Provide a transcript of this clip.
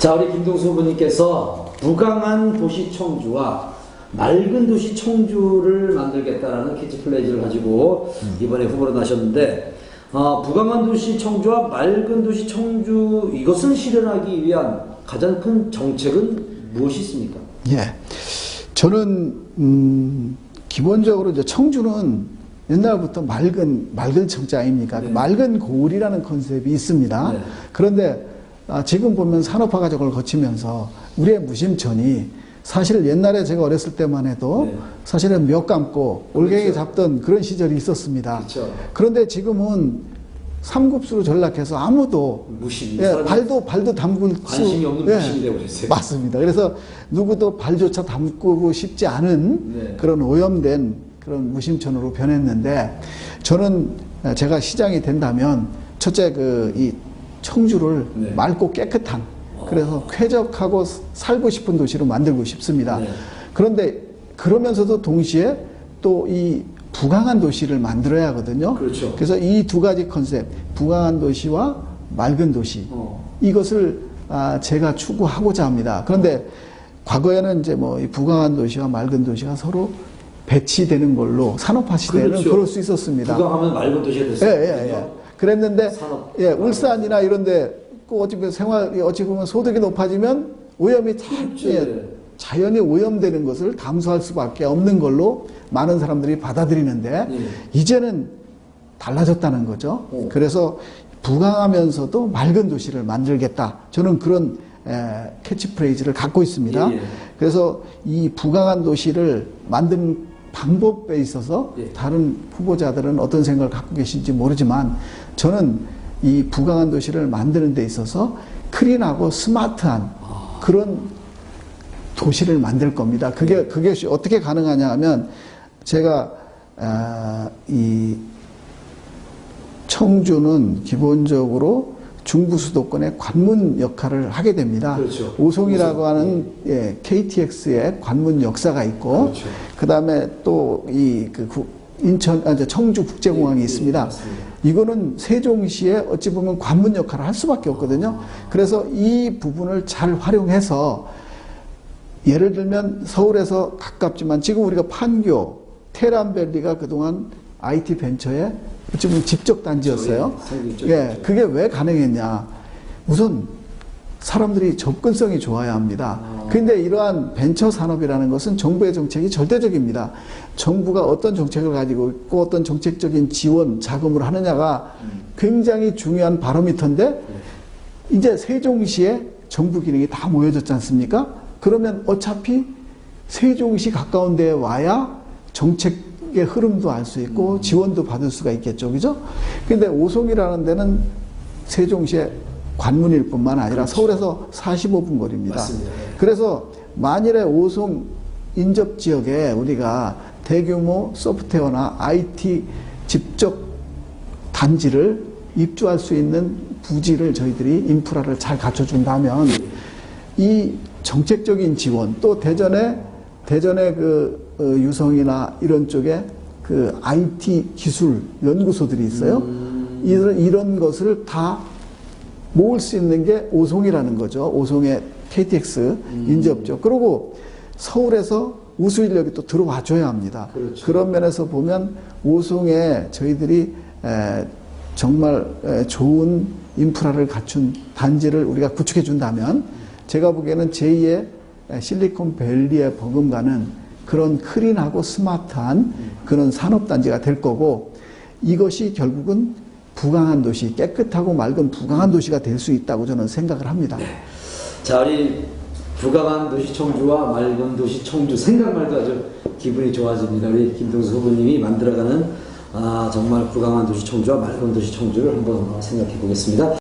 자, 우리 김동수 후보님께서 부강한 도시 청주와 맑은 도시 청주를 만들겠다라는 캐치플레이즈를 가지고 이번에 후보로 나셨는데, 부강한 도시 청주와 맑은 도시 청주, 이것을 실현하기 위한 가장 큰 정책은 무엇이 있습니까? 예, 저는 기본적으로 이제 청주는 옛날부터 맑은 청주 아닙니까? 네. 맑은 고을이라는 컨셉이 있습니다. 네. 그런데 지금 보면 산업화 과정을 거치면서 우리의 무심천이 사실 옛날에 제가 어렸을 때만 해도 네. 사실은 몇 감고 올갱이 그렇죠. 잡던 그런 시절이 있었습니다. 그렇죠. 그런데 지금은 삼급수로 전락해서 아무도 무심, 발도 담글 관심이 없는 무심이 되어버렸어요. 맞습니다. 그래서 누구도 발조차 담그고 싶지 않은 네. 그런 오염된 그런 무심천으로 변했는데, 저는 제가 시장이 된다면 첫째 이 청주를 네. 맑고 깨끗한, 그래서 쾌적하고 살고 싶은 도시로 만들고 싶습니다. 네. 그런데 그러면서도 동시에 또 이 부강한 도시를 만들어야 하거든요. 그렇죠. 그래서 이 두 가지 컨셉, 부강한 도시와 맑은 도시, 이것을 제가 추구하고자 합니다. 그런데 과거에는 이제 이 부강한 도시와 맑은 도시가 서로 배치되는 걸로 산업화 시대에는 그렇죠. 그럴 수 있었습니다. 부강하면 맑은 도시가 됐어요. 예. 그랬는데 산업. 울산이나 이런데 어찌 보면 소득이 높아지면 오염이 자연히 오염되는 것을 감수할 수밖에 없는 걸로 많은 사람들이 받아들이는데, 이제는 달라졌다는 거죠. 그래서 부강하면서도 맑은 도시를 만들겠다. 저는 그런 캐치프레이즈를 갖고 있습니다. 그래서 이 부강한 도시를 만드는 방법에 있어서 다른 후보자들은 어떤 생각을 갖고 계신지 모르지만, 저는 이 부강한 도시를 만드는 데 있어서 클린하고 스마트한 그런 도시를 만들 겁니다. 그게 어떻게 가능하냐 하면, 제가 이 청주는 기본적으로 중부 수도권의 관문 역할을 하게 됩니다. 그렇죠. 오송이라고 하는 KTX의 관문 역사가 있고, 그렇죠. 그다음에 또 청주 국제공항이 있습니다. 이거는 세종시에 어찌 보면 관문 역할을 할 수밖에 없거든요. 그래서 이 부분을 잘 활용해서, 예를 들면 서울에서 가깝지만 지금 우리가 판교, 테란밸리가 그동안 IT 벤처의 어찌 보면 집적 단지였어요. 그게 왜 가능했냐? 우선 사람들이 접근성이 좋아야 합니다. 근데 이러한 벤처 산업이라는 것은 정부의 정책이 절대적입니다. 정부가 어떤 정책을 가지고 있고 어떤 정책적인 지원, 자금을 하느냐가 굉장히 중요한 바로미터인데, 이제 세종시에 정부 기능이 다 모여졌지 않습니까? 그러면 어차피 세종시 가까운 데에 와야 정책의 흐름도 알 수 있고 지원도 받을 수가 있겠죠. 그죠? 근데 오송이라는 데는 세종시의 관문일 뿐만 아니라 그렇죠. 서울에서 45분 거리입니다. 맞습니다. 그래서 만일에 오송 인접 지역에 우리가 대규모 소프트웨어나 IT 집적 단지를 입주할 수 있는 부지를 저희들이 인프라를 잘 갖춰준다면, 이 정책적인 지원, 또 대전에 유성이나 이런 쪽에 IT 기술 연구소들이 있어요. 이런 것을 다 모을 수 있는 게 오송이라는 거죠. 오송의 KTX 인접죠. 그리고 서울에서 우수 인력이 또 들어와 줘야 합니다. 그렇죠. 그런 면에서 보면 오송에 저희들이 정말 좋은 인프라를 갖춘 단지를 우리가 구축해 준다면, 제가 보기에는 제2의 실리콘밸리에 버금가는 그런 클린하고 스마트한 그런 산업단지가 될 거고, 이것이 결국은 부강한 도시, 깨끗하고 맑은 부강한 도시가 될 수 있다고 저는 생각을 합니다. 자, 우리 부강한 도시 청주와 맑은 도시 청주, 생각만 해도 아주 기분이 좋아집니다. 우리 김동수 후보님이 만들어가는 정말 부강한 도시 청주와 맑은 도시 청주를 한번 생각해 보겠습니다.